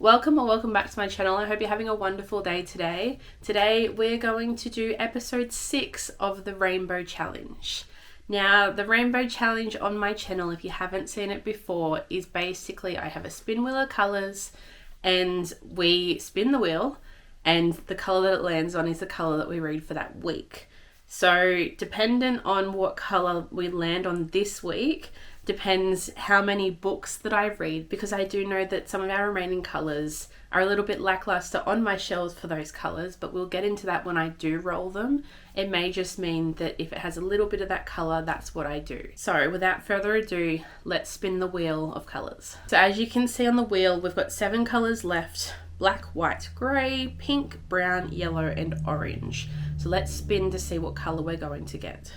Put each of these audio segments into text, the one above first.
Welcome or welcome back to my channel. I hope you're having a wonderful day today. Today we're going to do episode 6 of the Rainbow Challenge. Now, the Rainbow Challenge on my channel, if you haven't seen it before, is basically I have a spin wheel of colours and we spin the wheel and the colour that it lands on is the colour that we read for that week. So dependent on what colour we land on this week, depends how many books that I read, because I do know that some of our remaining colours are a little bit lackluster on my shelves for those colours, but we'll get into that when I do roll them. It may just mean that if it has a little bit of that colour, that's what I do. So without further ado, let's spin the wheel of colours. So as you can see on the wheel, we've got 7 colours left: black, white, grey, pink, brown, yellow and orange. So let's spin to see what colour we're going to get.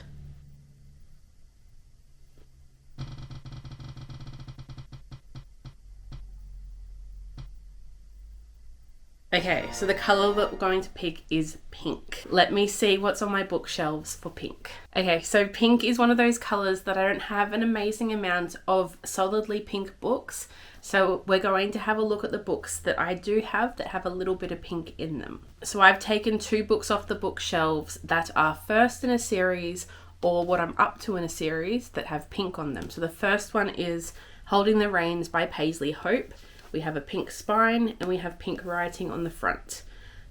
Okay, so the colour that we're going to pick is pink. Let me see what's on my bookshelves for pink. Okay, so pink is one of those colours that I don't have an amazing amount of solidly pink books. So we're going to have a look at the books that I do have that have a little bit of pink in them. So I've taken 2 books off the bookshelves that are first in a series or what I'm up to in a series that have pink on them. So the first one is Holding the Reins by Paisley Hope. We have a pink spine and we have pink writing on the front.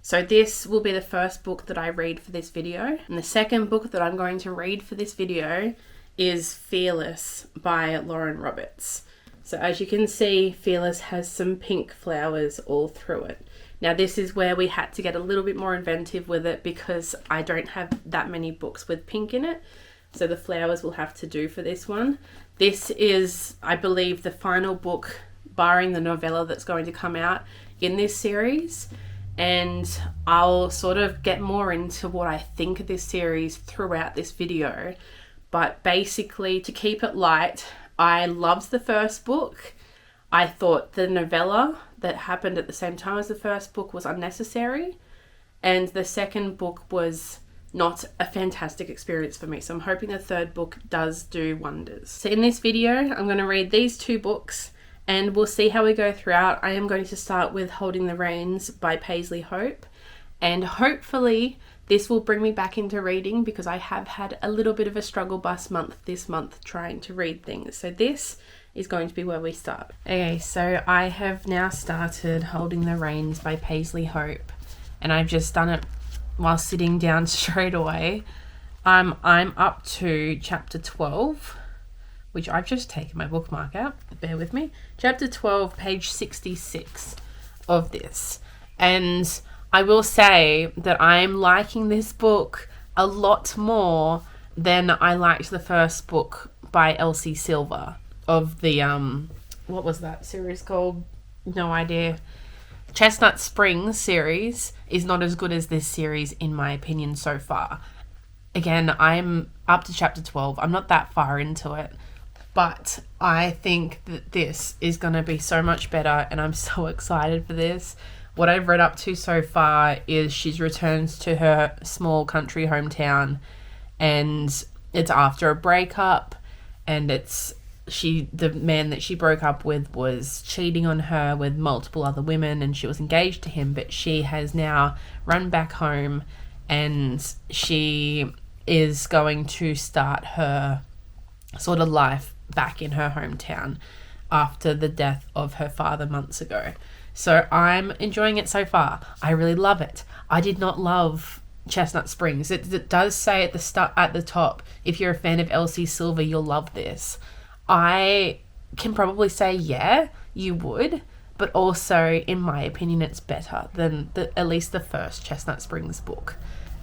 So this will be the first book that I read for this video. And the second book that I'm going to read for this video is Fearless by Lauren Roberts. So as you can see, Fearless has some pink flowers all through it. Now this is where we had to get a little bit more inventive with it because I don't have that many books with pink in it. So the flowers will have to do for this one. This is, I believe, the final book barring the novella that's going to come out in this series, and I'll sort of get more into what I think of this series throughout this video. But basically, to keep it light, I loved the first book. I thought the novella that happened at the same time as the first book was unnecessary, and the second book was not a fantastic experience for me. So I'm hoping the third book does do wonders. So in this video, I'm going to read these 2 books and we'll see how we go throughout. I am going to start with Holding the Reins by Paisley Hope. And hopefully this will bring me back into reading because I have had a little bit of a struggle bus month this month trying to read things. So this is going to be where we start. Okay, so I have now started Holding the Reins by Paisley Hope. And I've just done it while sitting down straight away. I'm up to chapter 12. Which I've just taken my bookmark out, bear with me. Chapter 12, page 66 of this. And I will say that I'm liking this book a lot more than I liked the first book by Elsie Silver of the, what was that series called? No idea. Chestnut Springs series is not as good as this series in my opinion so far. Again, I'm up to chapter 12. I'm not that far into it. But I think that this is going to be so much better and I'm so excited for this. What I've read up to so far is she returns to her small country hometown and it's after a breakup, and the man that she broke up with was cheating on her with multiple other women and she was engaged to him, but she has now run back home and she is going to start her sort of life back in her hometown after the death of her father months ago. So I'm enjoying it so far. I really love it. I did not love Chestnut Springs. It does say at the top, if you're a fan of Elsie Silver, you'll love this. I can probably say, yeah, you would, but also, in my opinion, it's better than at least the first Chestnut Springs book.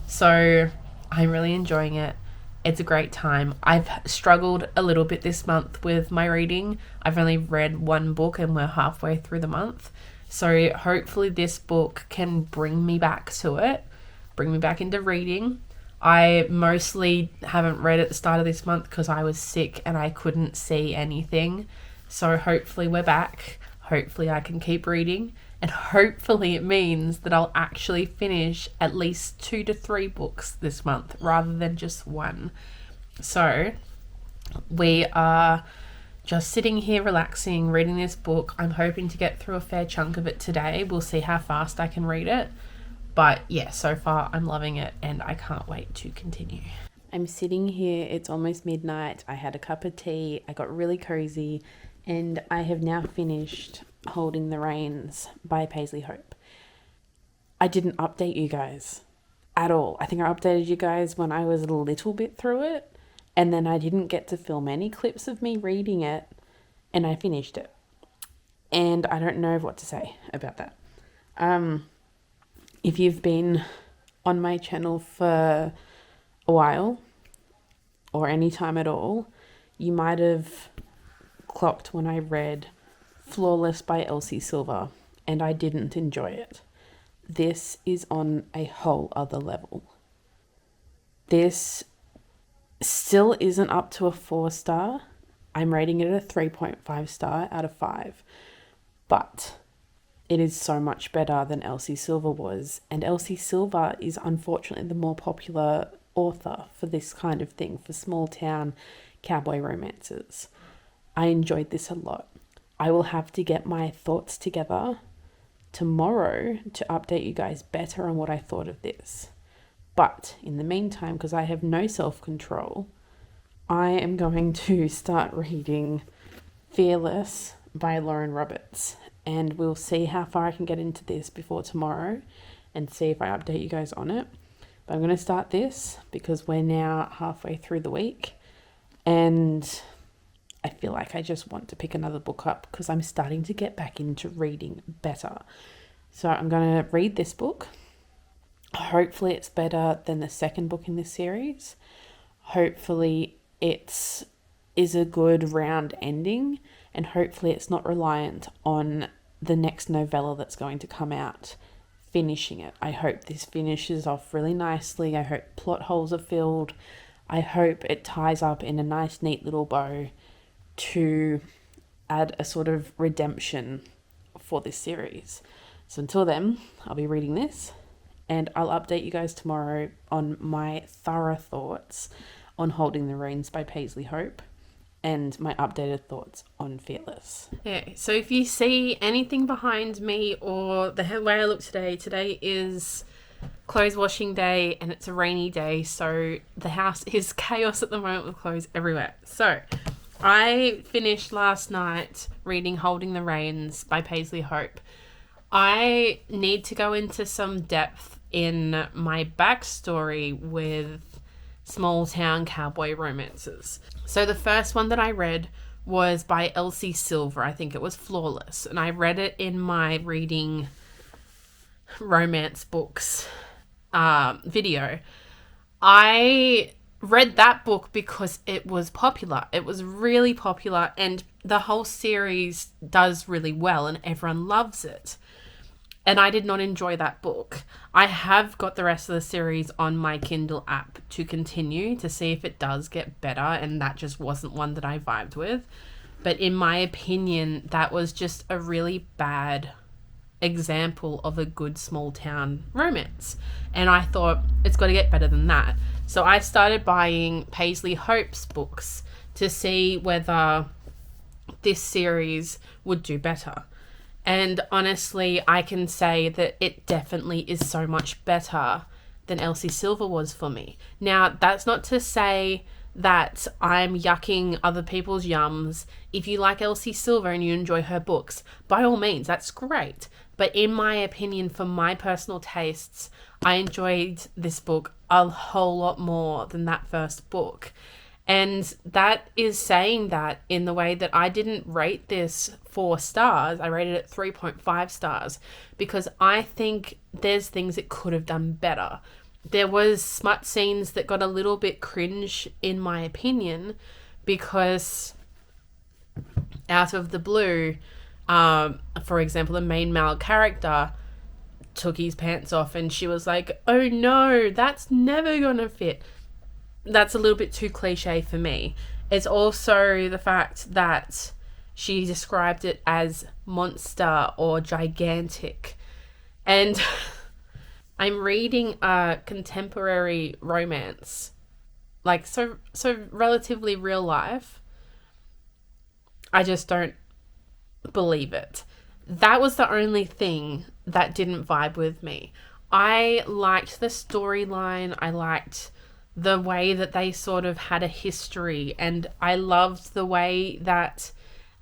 So I'm really enjoying it. It's a great time. I've struggled a little bit this month with my reading. I've only read 1 book and we're halfway through the month. So hopefully this book can bring me back to it, bring me back into reading. I mostly haven't read at the start of this month because I was sick and I couldn't see anything. So hopefully we're back. Hopefully I can keep reading. And hopefully it means that I'll actually finish at least 2 to 3 books this month rather than just 1. So we are just sitting here relaxing, reading this book. I'm hoping to get through a fair chunk of it today. We'll see how fast I can read it. But yeah, so far I'm loving it and I can't wait to continue. I'm sitting here, it's almost midnight. I had a cup of tea, I got really cozy, and I have now finished Holding the Reins by Paisley Hope. I didn't update you guys at all. I think I updated you guys when I was a little bit through it, and then I didn't get to film any clips of me reading it, and I finished it. And I don't know what to say about that. If you've been on my channel for a while, or any time at all, you might have clocked when I read Flawless by Elsie Silver, and I didn't enjoy it. This is on a whole other level. This still isn't up to a 4-star. I'm rating it a 3.5 star out of 5. But it is so much better than Elsie Silver was. And Elsie Silver is unfortunately the more popular author for this kind of thing, for small town cowboy romances. I enjoyed this a lot. I will have to get my thoughts together tomorrow to update you guys better on what I thought of this. But in the meantime, because I have no self-control, I am going to start reading Fearless by Lauren Roberts, and we'll see how far I can get into this before tomorrow and see if I update you guys on it. But I'm going to start this because we're now halfway through the week and I feel like I just want to pick another book up because I'm starting to get back into reading better. So I'm going to read this book. Hopefully it's better than the second book in this series. Hopefully it is a good round ending, and hopefully it's not reliant on the next novella that's going to come out finishing it. I hope this finishes off really nicely. I hope plot holes are filled. I hope it ties up in a nice neat little bow to add a sort of redemption for this series. So until then, I'll be reading this and I'll update you guys tomorrow on my thorough thoughts on Holding the Reins by Paisley Hope and my updated thoughts on Fearless. Yeah, so if you see anything behind me or the way I look today is clothes washing day and it's a rainy day, so the house is chaos at the moment with clothes everywhere. So I finished last night reading Holding the Reins by Paisley Hope. I need to go into some depth in my backstory with small town cowboy romances. So the first one that I read was by Elsie Silver. I think it was Flawless. And I read it in my reading romance books video. I read that book because it was popular. It was really popular and the whole series does really well and everyone loves it. And I did not enjoy that book. I have got the rest of the series on my Kindle app to continue to see if it does get better, and that just wasn't one that I vibed with. But in my opinion, that was just a really bad example of a good small town romance. And I thought, it's got to get better than that. So I started buying Paisley Hope's books to see whether this series would do better. And honestly, I can say that it definitely is so much better than Elsie Silver was for me. Now, that's not to say that I'm yucking other people's yums. If you like Elsie Silver and you enjoy her books, by all means, that's great. But in my opinion, for my personal tastes, I enjoyed this book a whole lot more than that first book. And that is saying that in the way that I didn't rate this 4 stars, I rated it 3.5 stars because I think there's things it could have done better. There was smut scenes that got a little bit cringe in my opinion because out of the blue, for example, the main male character took his pants off and she was like, oh no, that's never gonna fit. That's a little bit too cliche for me. It's also the fact that she described it as monster or gigantic. And I'm reading a contemporary romance, like so relatively real life. I just don't believe it. That was the only thing that didn't vibe with me. I liked the storyline. I liked the way that they sort of had a history, and I loved the way that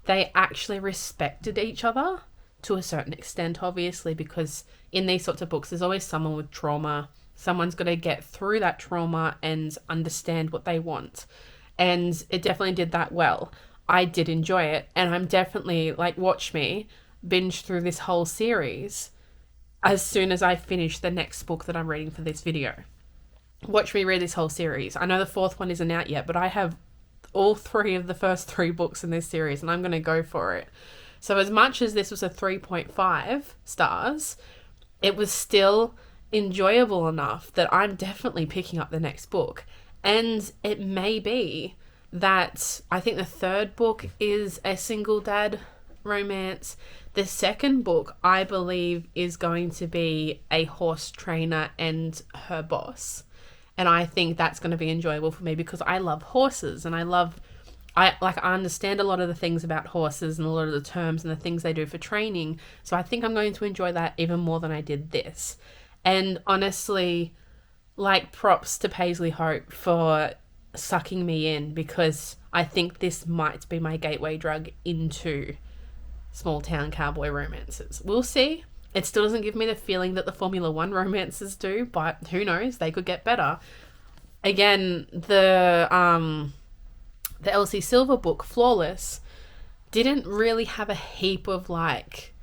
they actually respected each other to a certain extent, obviously, because in these sorts of books, there's always someone with trauma. Someone's got to get through that trauma and understand what they want. And it definitely did that well. I did enjoy it. And I'm definitely, like, watch me binge through this whole series as soon as I finish the next book that I'm reading for this video. Watch me read this whole series. I know the fourth one isn't out yet, but I have all three of the first three books in this series, and I'm going to go for it. So as much as this was a 3.5 stars, it was still enjoyable enough that I'm definitely picking up the next book. And it may be that I think the third book is a single dad romance. The second book, I believe, is going to be a horse trainer and her boss. And I think that's going to be enjoyable for me because I love horses, and I understand a lot of the things about horses and a lot of the terms and the things they do for training. So I think I'm going to enjoy that even more than I did this. And honestly, like, props to Paisley Hope for sucking me in, because I think this might be my gateway drug into small town cowboy romances. We'll see. It still doesn't give me the feeling that the Formula One romances do, but who knows? They could get better. Again, the Elsie Silver book, Flawless, didn't really have a heap of, like,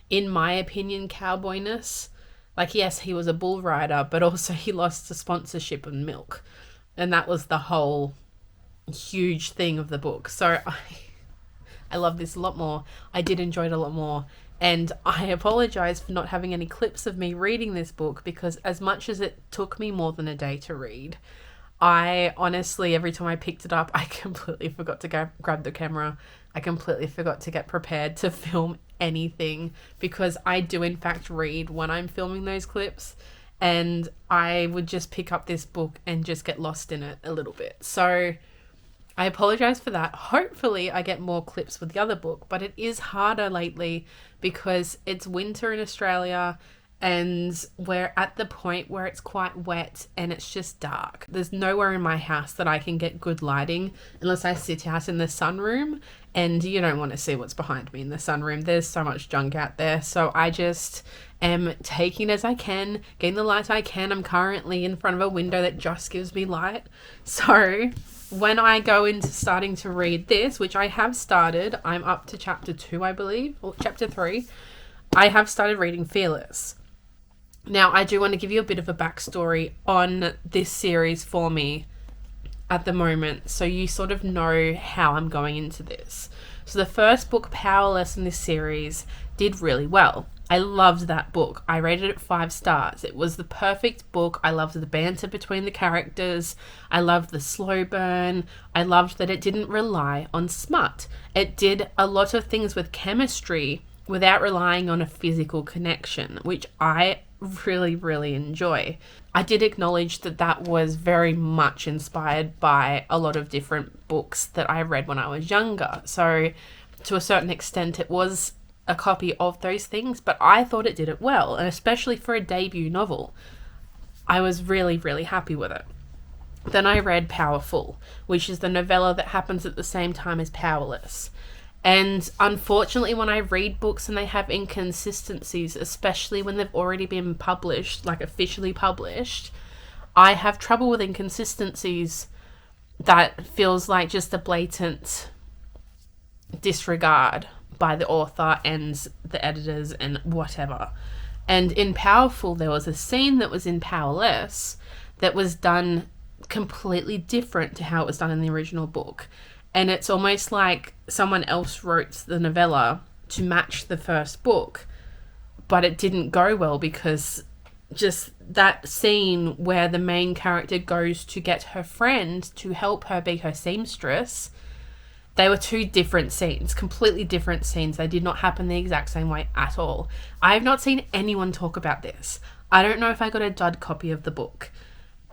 in my opinion, cowboyness. Like, yes, he was a bull rider, but also he lost to sponsorship and milk. And that was the whole huge thing of the book. So I love this a lot more. I did enjoy it a lot more. And I apologize for not having any clips of me reading this book, because as much as it took me more than a day to read, I honestly, every time I picked it up, I completely forgot to grab the camera. I completely forgot to get prepared to film anything, because I do in fact read when I'm filming those clips, and I would just pick up this book and just get lost in it a little bit. So I apologize for that. Hopefully I get more clips with the other book, but it is harder lately because it's winter in Australia and we're at the point where it's quite wet and it's just dark. There's nowhere in my house that I can get good lighting unless I sit out in the sunroom, and you don't want to see what's behind me in the sunroom. There's so much junk out there. So I just am taking it as I can, getting the light I can. I'm currently in front of a window that just gives me light. So when I go into starting to read this, which I have started, I'm up to chapter 2, I believe, or chapter 3, I have started reading Fearless. Now, I do want to give you a bit of a backstory on this series for me at the moment, so you sort of know how I'm going into this. So the first book, Powerless, in this series did really well. I loved that book. I rated it 5 stars. It was the perfect book. I loved the banter between the characters. I loved the slow burn. I loved that it didn't rely on smut. It did a lot of things with chemistry without relying on a physical connection, which I really, really enjoy. I did acknowledge that that was very much inspired by a lot of different books that I read when I was younger. So to a certain extent, it was a copy of those things, but I thought it did it well, and especially for a debut novel, I was really, really happy with it. Then I read Powerful, which is the novella that happens at the same time as Powerless. And unfortunately, when I read books and they have inconsistencies, especially when they've already been published, like officially published, I have trouble with inconsistencies that feels like just a blatant disregard by the author and the editors and whatever. And in Powerful, there was a scene that was in Powerless that was done completely different to how it was done in the original book. And it's almost like someone else wrote the novella to match the first book, but it didn't go well because just that scene where the main character goes to get her friend to help her be her seamstress, they were 2 different scenes, completely different scenes. They did not happen the exact same way at all. I have not seen anyone talk about this. I don't know if I got a dud copy of the book.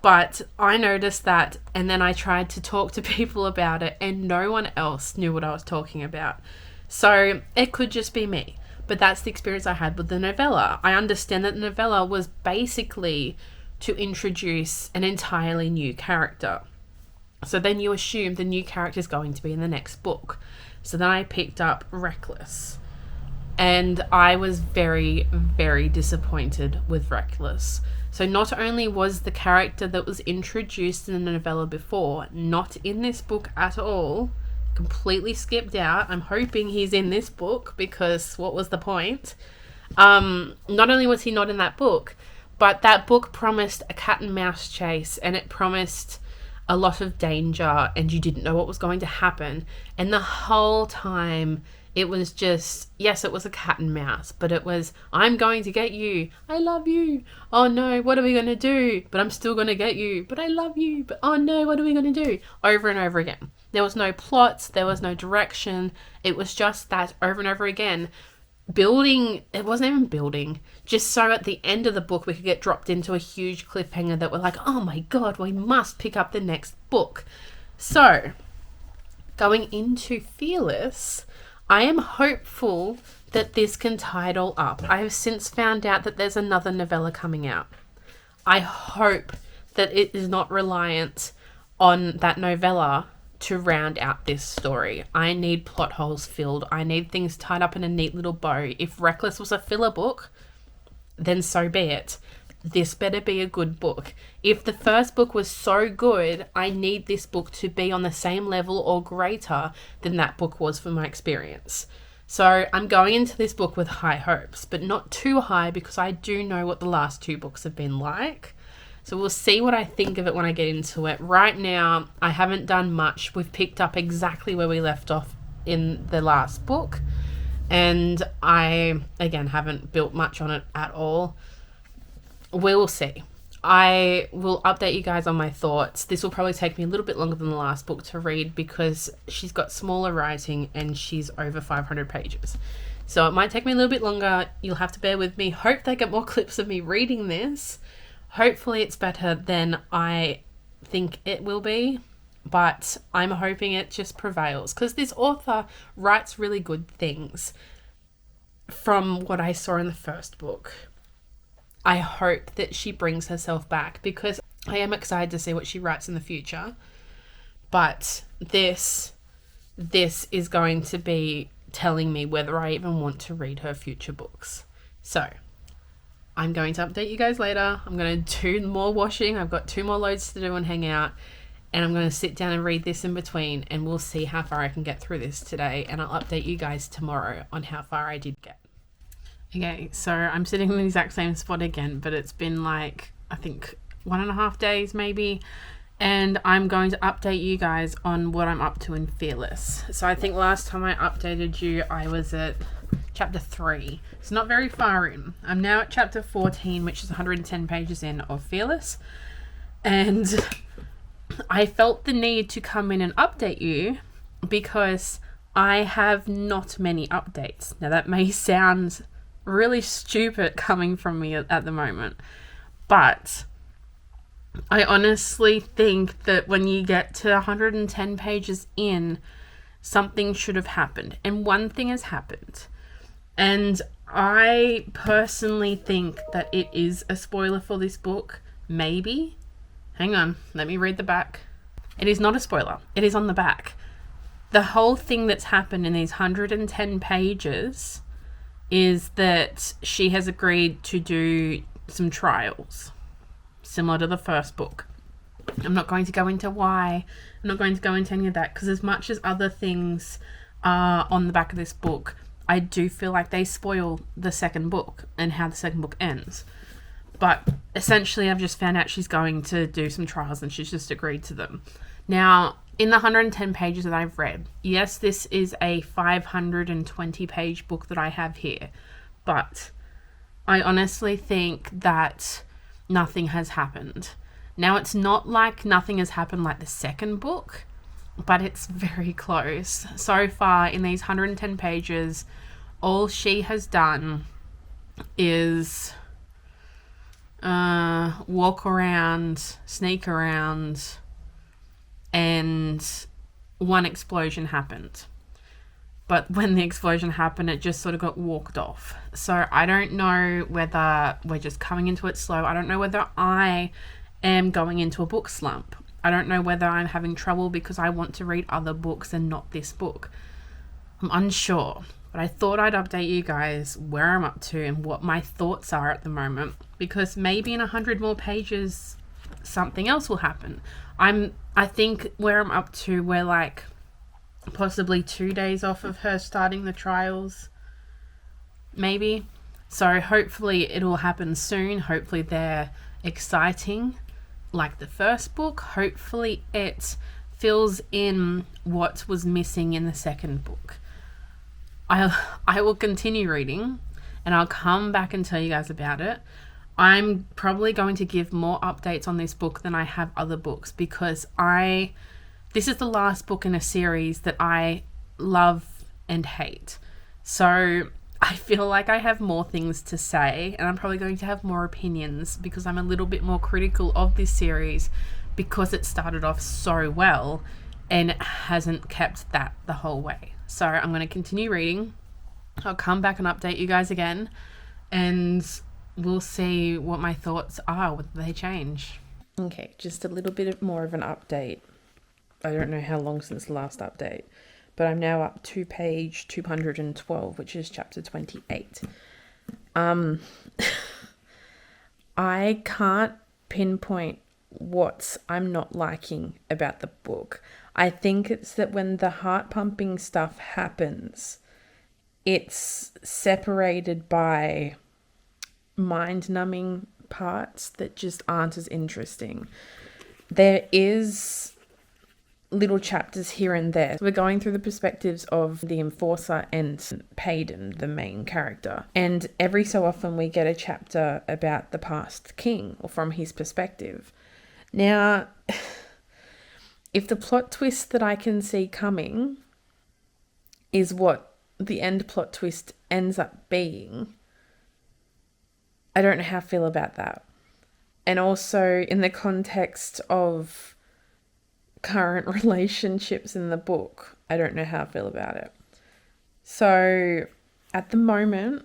But I noticed that, and then I tried to talk to people about it, and no one else knew what I was talking about. So it could just be me. But that's the experience I had with the novella. I understand that the novella was basically to introduce an entirely new character. So then you assume the new character is going to be in the next book. So then I picked up Reckless. And I was very, very disappointed with Reckless. So not only was the character that was introduced in the novella before not in this book at all, completely skipped out. I'm hoping he's in this book, because what was the point? Not only was he not in that book, but that book promised a cat and mouse chase, and it promised a lot of danger, and you didn't know what was going to happen. And the whole time it was just, yes, it was a cat and mouse, but it was, I'm going to get you. I love you. Oh no, what are we going to do? But I'm still going to get you. But I love you. But oh no, what are we going to do? Over and over again. There was no plots. There was no direction. It was just that over and over again. Building, it wasn't even building, just so at the end of the book we could get dropped into a huge cliffhanger that we're like, oh my God, we must pick up the next book. So, going into Fearless, I am hopeful that this can tie it all up. I have since found out that there's another novella coming out. I hope that it is not reliant on that novella to round out this story. I need plot holes filled. I need things tied up in a neat little bow. If Reckless was a filler book, then so be it. This better be a good book. If the first book was so good, I need this book to be on the same level or greater than that book was for my experience. So I'm going into this book with high hopes, but not too high, because I do know what the last two books have been like. So we'll see what I think of it when I get into it. Right now, I haven't done much. We've picked up exactly where we left off in the last book. And I, again, haven't built much on it at all. We will see. I will update you guys on my thoughts. This will probably take me a little bit longer than the last book to read, because she's got smaller writing and she's over 500 pages. So it might take me a little bit longer. You'll have to bear with me. Hope they get more clips of me reading this. Hopefully it's better than I think it will be, but I'm hoping it just prevails, because this author writes really good things from what I saw in the first book. I hope that she brings herself back, because I am excited to see what she writes in the future. But this is going to be telling me whether I even want to read her future books. So I'm going to update you guys later. I'm going to do more washing. I've got 2 more loads to do and hang out. And I'm going to sit down and read this in between, and we'll see how far I can get through this today. And I'll update you guys tomorrow on how far I did get. Okay, so I'm sitting in the exact same spot again, but it's been like, I think 1.5 days maybe. And I'm going to update you guys on what I'm up to in Fearless. So I think last time I updated you, I was at chapter 3. It's not very far in. I'm now at chapter 14, which is 110 pages in of Fearless. And I felt the need to come in and update you because I have not many updates. Now that may sound really stupid coming from me at the moment, but I honestly think that when you get to 110 pages in, something should have happened. And one thing has happened. And I personally think that it is a spoiler for this book. Maybe. Hang on. Let me read the back. It is not a spoiler. It is on the back. The whole thing that's happened in these 110 pages is that she has agreed to do some trials, similar to the first book. I'm not going to go into why. I'm not going to go into any of that, because as much as other things are on the back of this book, I do feel like they spoil the second book and how the second book ends. But essentially, I've just found out she's going to do some trials and she's just agreed to them. Now, in the 110 pages that I've read, yes, this is a 520 page book that I have here, but I honestly think that nothing has happened. Now, it's not like nothing has happened like the second book, but it's very close. So far, in these 110 pages, all she has done is walk around, sneak around, and one explosion happened. But when the explosion happened, it just sort of got walked off. So I don't know whether we're just coming into it slow. I don't know whether I am going into a book slump. I don't know whether I'm having trouble because I want to read other books and not this book. I'm unsure. But I thought I'd update you guys where I'm up to and what my thoughts are at the moment. Because maybe in 100 more pages, something else will happen. I think where I'm up to, we're like possibly 2 days off of her starting the trials. Maybe. So hopefully it'll happen soon. Hopefully they're exciting like the first book. Hopefully it fills in what was missing in the second book. I will continue reading and I'll come back and tell you guys about it. I'm probably going to give more updates on this book than I have other books because this is the last book in a series that I love and hate. So I feel like I have more things to say and I'm probably going to have more opinions because I'm a little bit more critical of this series because it started off so well and it hasn't kept that the whole way. So I'm going to continue reading. I'll come back and update you guys again and we'll see what my thoughts are, whether they change. Okay, just a little bit more of an update. I don't know how long since the last update, but I'm now up to page 212, which is chapter 28. I can't pinpoint what I'm not liking about the book. I think it's that when the heart pumping stuff happens, it's separated by mind numbing parts that just aren't as interesting. There is little chapters here and there. We're going through the perspectives of the Enforcer and Payden, the main character. And every so often we get a chapter about the past king or from his perspective. Now, if the plot twist that I can see coming is what the end plot twist ends up being, I don't know how I feel about that. And also in the context of current relationships in the book, I don't know how I feel about it. So at the moment,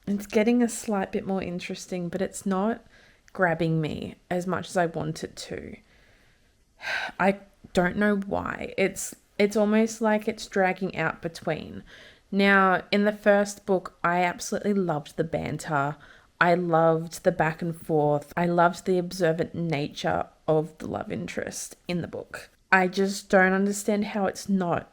it's getting a slight bit more interesting, but it's not grabbing me as much as I want it to. I don't know why. It's almost like it's dragging out between. Now, in the first book, I absolutely loved the banter. I loved the back and forth. I loved the observant nature of the love interest in the book. I just don't understand how it's not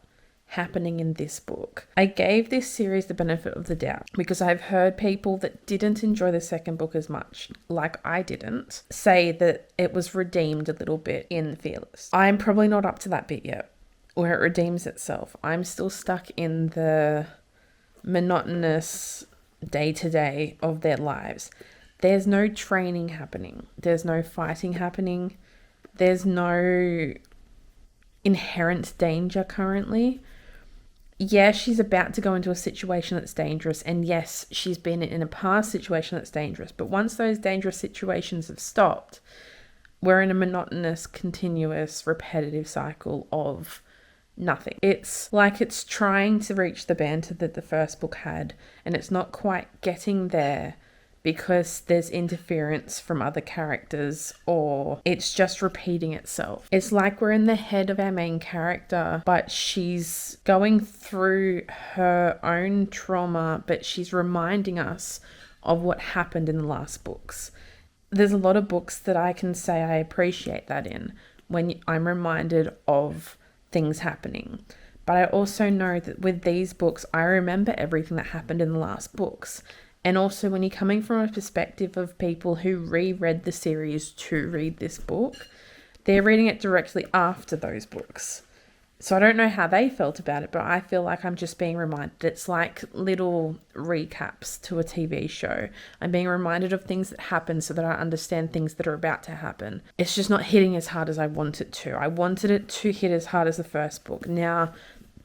happening in this book. I gave this series the benefit of the doubt because I've heard people that didn't enjoy the second book as much, like I didn't, say that it was redeemed a little bit in Fearless. I'm probably not up to that bit yet, where it redeems itself. I'm still stuck in the monotonous day-to-day of their lives. There's no training happening. There's no fighting happening. There's no inherent danger currently. Yeah, she's about to go into a situation that's dangerous, and yes, she's been in a past situation that's dangerous, but once those dangerous situations have stopped, we're in a monotonous, continuous, repetitive cycle of nothing. It's like it's trying to reach the banter that the first book had, and it's not quite getting there because there's interference from other characters, or it's just repeating itself. It's like we're in the head of our main character, but she's going through her own trauma, but she's reminding us of what happened in the last books. There's a lot of books that I can say I appreciate that in, when I'm reminded of things happening. But I also know that with these books, I remember everything that happened in the last books. And also when you're coming from a perspective of people who reread the series to read this book, they're reading it directly after those books. So I don't know how they felt about it, but I feel like I'm just being reminded. It's like little recaps to a TV show. I'm being reminded of things that happen so that I understand things that are about to happen. It's just not hitting as hard as I want it to. I wanted it to hit as hard as the first book. Now,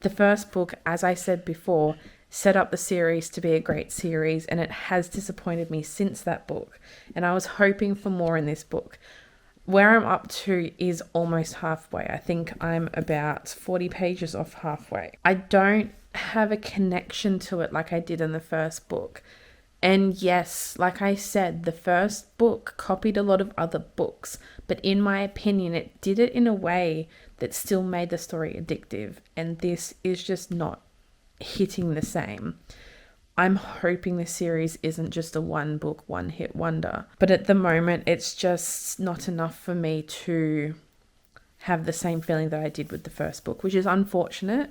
the first book, as I said before, set up the series to be a great series, and it has disappointed me since that book. And I was hoping for more in this book. Where I'm up to is almost halfway. I think I'm about 40 pages off halfway. I don't have a connection to it like I did in the first book. And yes, like I said, the first book copied a lot of other books, but in my opinion, it did it in a way that still made the story addictive. And this is just not hitting the same. I'm hoping this series isn't just a one book, one hit wonder. But at the moment, it's just not enough for me to have the same feeling that I did with the first book, which is unfortunate.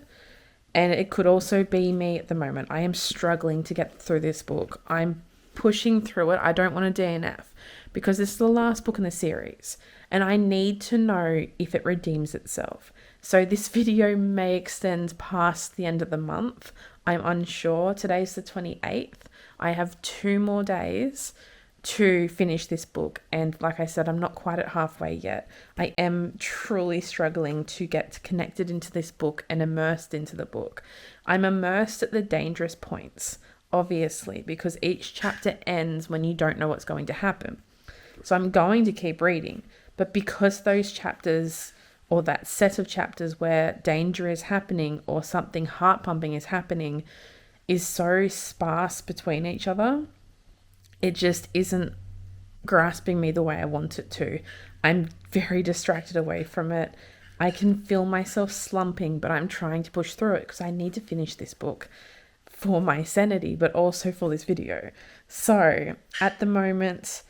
And it could also be me at the moment. I am struggling to get through this book. I'm pushing through it. I don't want to DNF because this is the last book in the series. And I need to know if it redeems itself. So this video may extend past the end of the month. I'm unsure. Today's the 28th. I have 2 more days to finish this book. And like I said, I'm not quite at halfway yet. I am truly struggling to get connected into this book and immersed into the book. I'm immersed at the dangerous points, obviously, because each chapter ends when you don't know what's going to happen. So I'm going to keep reading. But because those chapters, or that set of chapters where danger is happening or something heart pumping is happening, is so sparse between each other, it just isn't grasping me the way I want it to. I'm very distracted away from it. I can feel myself slumping, but I'm trying to push through it because I need to finish this book for my sanity, but also for this video. So at the moment,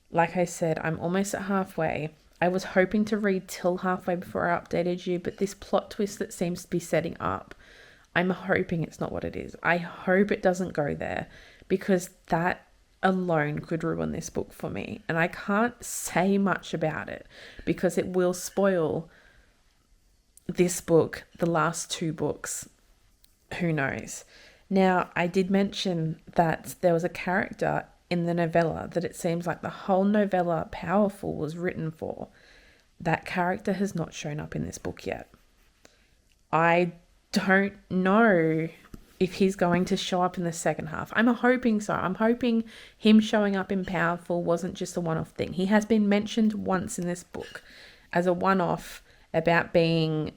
like I said, I'm almost at halfway. I was hoping to read till halfway before I updated you, but this plot twist that seems to be setting up, I'm hoping it's not what it is. I hope it doesn't go there, because that alone could ruin this book for me. And I can't say much about it because it will spoil this book, the last 2 books. Who knows? Now, I did mention that there was a character in the novella that it seems like the whole novella, Powerful, was written for. That character has not shown up in this book yet. I don't know if he's going to show up in the second half. I'm hoping so. I'm hoping him showing up in Powerful wasn't just a one-off thing. He has been mentioned once in this book as a one-off about being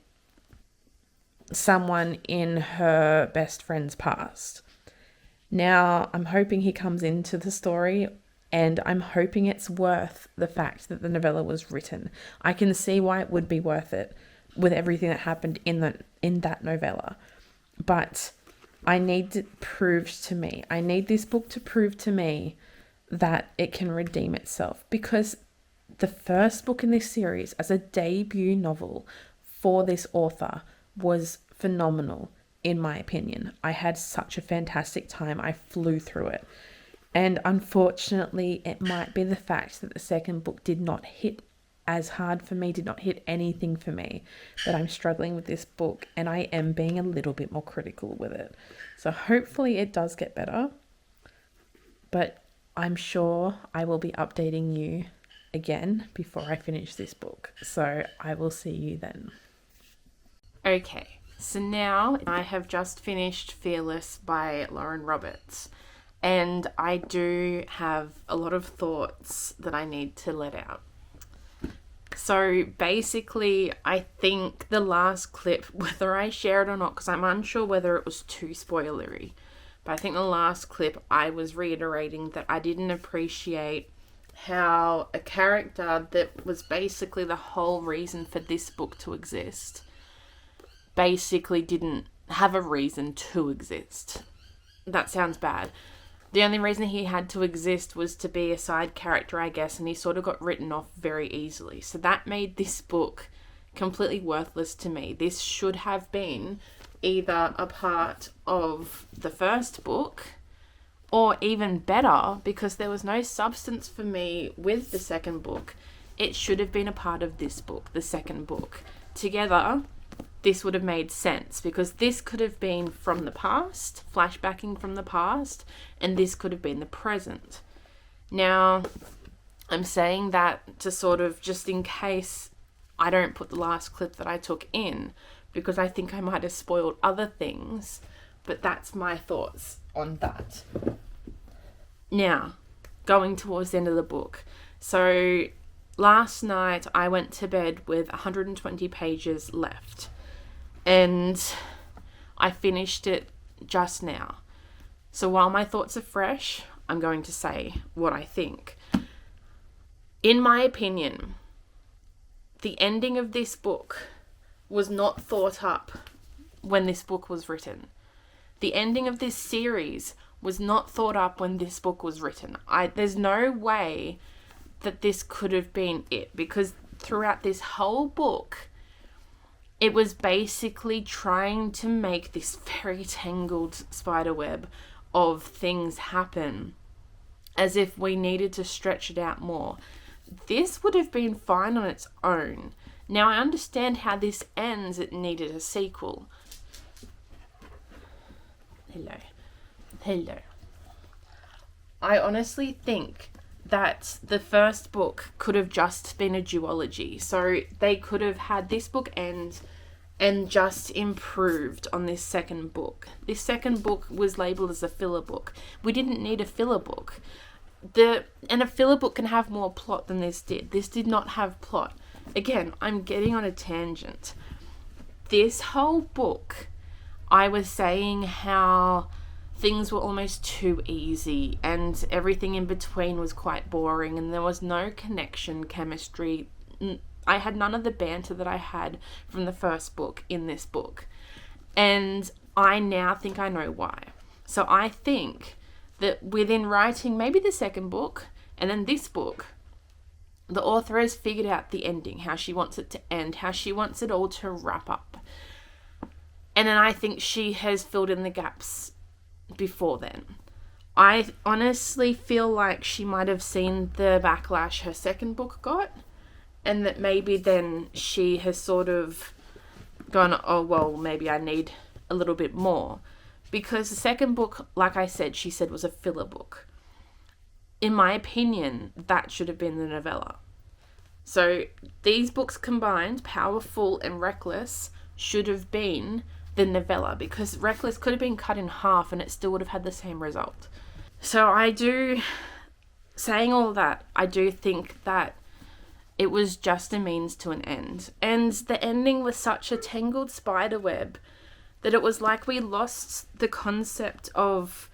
someone in her best friend's past. Now, I'm hoping he comes into the story, and I'm hoping it's worth the fact that the novella was written. I can see why it would be worth it with everything that happened in that novella. But I need it proved to me. I need this book to prove to me that it can redeem itself, because the first book in this series as a debut novel for this author was phenomenal, in my opinion. I had such a fantastic time. I flew through it. And unfortunately, it might be the fact that the second book did not hit as hard for me, did not hit anything for me, that I'm struggling with this book, and I am being a little bit more critical with it. So hopefully it does get better, but I'm sure I will be updating you again before I finish this book. So I will see you then. Okay, so now I have just finished Fearless by Lauren Roberts, and I do have a lot of thoughts that I need to let out. So basically, I think the last clip, whether I share it or not, because I'm unsure whether it was too spoilery, but I think the last clip I was reiterating that I didn't appreciate how a character that was basically the whole reason for this book to exist basically didn't have a reason to exist. That sounds bad. The only reason he had to exist was to be a side character, I guess, and he sort of got written off very easily. So that made this book completely worthless to me. This should have been either a part of the first book, or even better, because there was no substance for me with the second book, it should have been a part of this book, the second book. Together, this would have made sense, because this could have been from the past, flashbacking from the past, and this could have been the present. Now, I'm saying that to sort of, just in case I don't put the last clip that I took in, because I think I might have spoiled other things, But that's my thoughts on that. Now, going towards the end of the book. So last night I went to bed with 120 pages left, and I finished it just now. So while my thoughts are fresh, I'm going to say what I think. In my opinion, the ending of this book was not thought up when this book was written. The ending of this series was not thought up when this book was written. There's no way that this could have been it, because throughout this whole book, it was basically trying to make this very tangled spiderweb of things happen, as if we needed to stretch it out more. This would have been fine on its own. Now, I understand how this ends. It needed a sequel. Hello. I honestly think that the first book could have just been a duology. So they could have had this book end and just improved on this second book. This second book was labeled as a filler book. We didn't need a filler book. And a filler book can have more plot than this did. This did not have plot. Again, I'm getting on a tangent. This whole book, I was saying how things were almost too easy and everything in between was quite boring and there was no connection, chemistry. I had none of the banter that I had from the first book in this book. And I now think I know why. So I think that within writing maybe the second book and then this book, the author has figured out the ending, how she wants it to end, how she wants it all to wrap up. And then I think she has filled in the gaps before then. I honestly feel like she might have seen the backlash her second book got, and that maybe then she has sort of gone, oh, well, maybe I need a little bit more. Because the second book, like I said, she said was a filler book. In my opinion, that should have been the novella. So these books combined, Powerful and Reckless, should have been the novella, because Reckless could have been cut in half and it still would have had the same result. So saying all that, I do think that it was just a means to an end. And the ending was such a tangled spiderweb that it was like we lost the concept of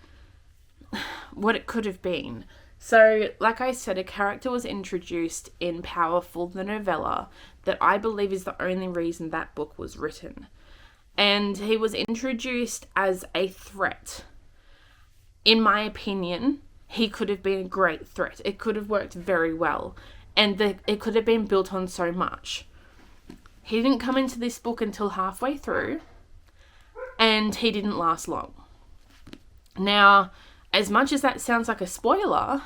what it could have been. So, like I said, a character was introduced in Powerful, the novella, that I believe is the only reason that book was written. And he was introduced as a threat. In my opinion, he could have been a great threat. It could have worked very well. And it could have been built on so much. He didn't come into this book until halfway through. And he didn't last long. Now, as much as that sounds like a spoiler,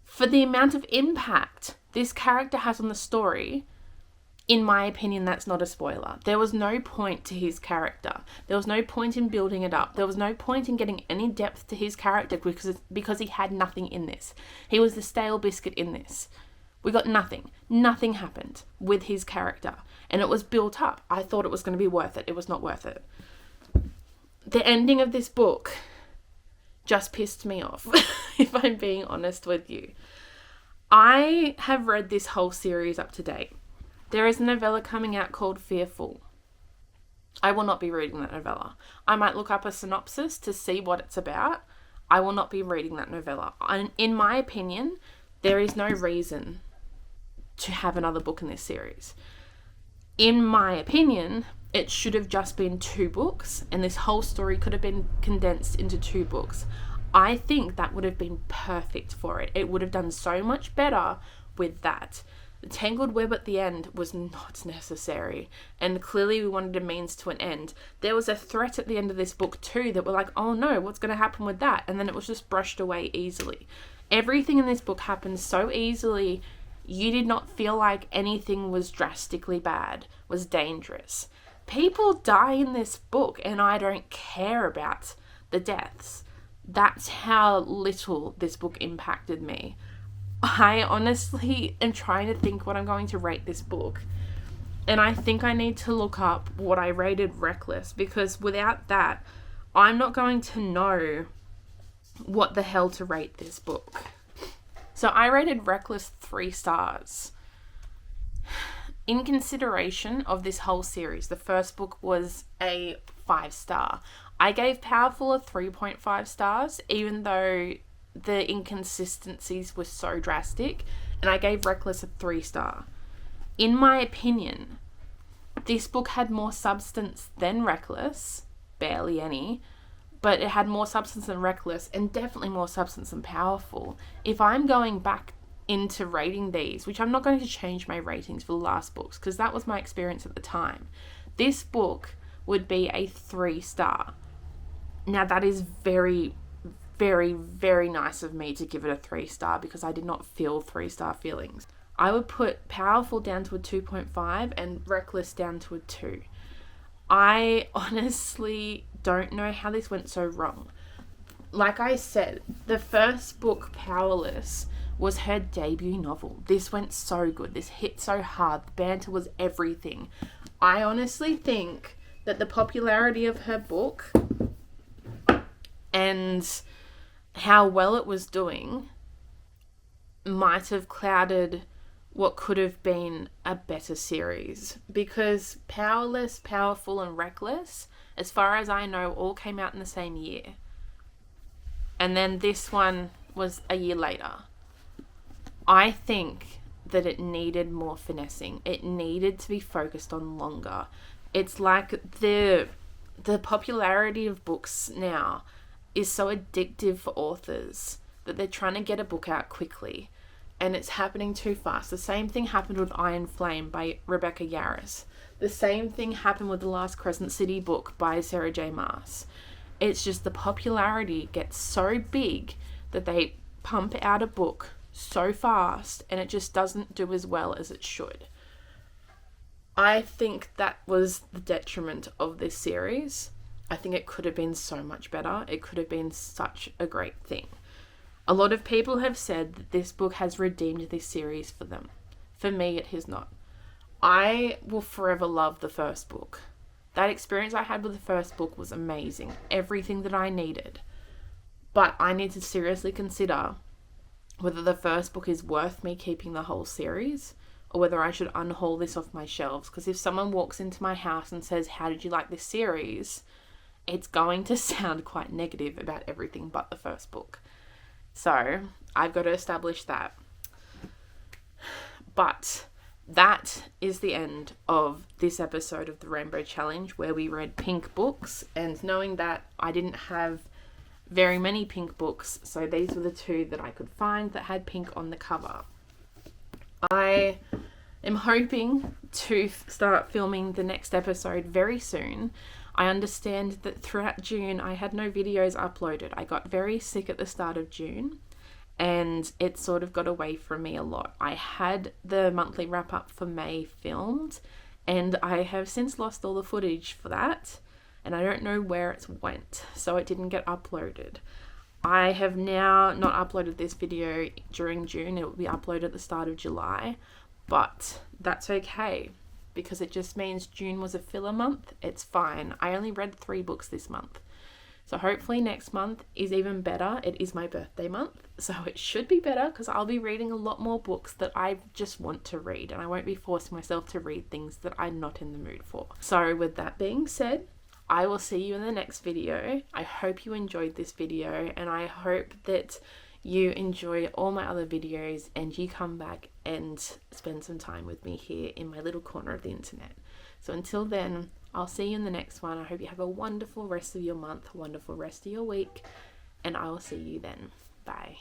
for the amount of impact this character has on the story, in my opinion, that's not a spoiler. There was no point to his character. There was no point in building it up. There was no point in getting any depth to his character because he had nothing in this. He was the stale biscuit in this. We got nothing. Nothing happened with his character. And it was built up. I thought it was going to be worth it. It was not worth it. The ending of this book just pissed me off, if I'm being honest with you. I have read this whole series up to date. There is a novella coming out called Fearful. I will not be reading that novella. I might look up a synopsis to see what it's about. I will not be reading that novella. In my opinion, there is no reason to have another book in this series. In my opinion, it should have just been 2 books, and this whole story could have been condensed into 2 books. I think that would have been perfect for it. It would have done so much better with that. The tangled web at the end was not necessary, and clearly we wanted a means to an end. There was a threat at the end of this book too that we're like, oh no, what's going to happen with that? And then it was just brushed away easily. Everything in this book happened so easily, you did not feel like anything was drastically bad, was dangerous. People die in this book and I don't care about the deaths. That's how little this book impacted me. I honestly am trying to think what I'm going to rate this book. And I think I need to look up what I rated Reckless, because without that, I'm not going to know what the hell to rate this book. So I rated Reckless 3 stars. In consideration of this whole series, the first book was a 5-star. I gave Powerful a 3.5 stars, even though the inconsistencies were so drastic, and I gave Reckless a 3-star. In my opinion, this book had more substance than Reckless, barely any, but it had more substance than Reckless and definitely more substance than Powerful. If I'm going back into rating these, which I'm not going to change my ratings for the last books because that was my experience at the time, this book would be a 3-star. Now that is very, very, very nice of me to give it a 3-star because I did not feel 3-star feelings. I would put Powerful down to a 2.5 and Reckless down to a 2. I honestly don't know how this went so wrong. Like I said, the first book, Powerless, was her debut novel. This went so good. This hit so hard. The banter was everything. I honestly think that the popularity of her book and how well it was doing might have clouded what could have been a better series, because Powerless, Powerful, and Reckless, as far as I know, all came out in the same year. And then this one was a year later. I think that it needed more finessing. It needed to be focused on longer. It's like the popularity of books now is so addictive for authors that they're trying to get a book out quickly. And it's happening too fast. The same thing happened with Iron Flame by Rebecca Yarros. The same thing happened with the last Crescent City book by Sarah J. Maas. It's just the popularity gets so big that they pump out a book so fast and it just doesn't do as well as it should. I think that was the detriment of this series. I think it could have been so much better. It could have been such a great thing. A lot of people have said that this book has redeemed this series for them. For me, it has not. I will forever love the first book. That experience I had with the first book was amazing. Everything that I needed. But I need to seriously consider whether the first book is worth me keeping the whole series or whether I should unhaul this off my shelves. Because if someone walks into my house and says, "How did you like this series?" it's going to sound quite negative about everything but the first book. So I've got to establish that. But that is the end of this episode of the Rainbow Challenge where we read pink books, and knowing that I didn't have very many pink books, so these were the 2 that I could find that had pink on the cover. I am hoping to start filming the next episode very soon. I understand that throughout June I had no videos uploaded. I got very sick at the start of June and it sort of got away from me a lot. I had the monthly wrap up for May filmed and I have since lost all the footage for that and I don't know where it went, so it didn't get uploaded. I have now not uploaded this video during June. It will be uploaded at the start of July, but that's okay because it just means June was a filler month. It's fine. I only read 3 books this month. So hopefully next month is even better. It is my birthday month, so it should be better because I'll be reading a lot more books that I just want to read and I won't be forcing myself to read things that I'm not in the mood for. So with that being said, I will see you in the next video. I hope you enjoyed this video and I hope that you enjoy all my other videos and you come back and spend some time with me here in my little corner of the internet. So until then, I'll see you in the next one. I hope you have a wonderful rest of your month, a wonderful rest of your week, and I will see you then. Bye.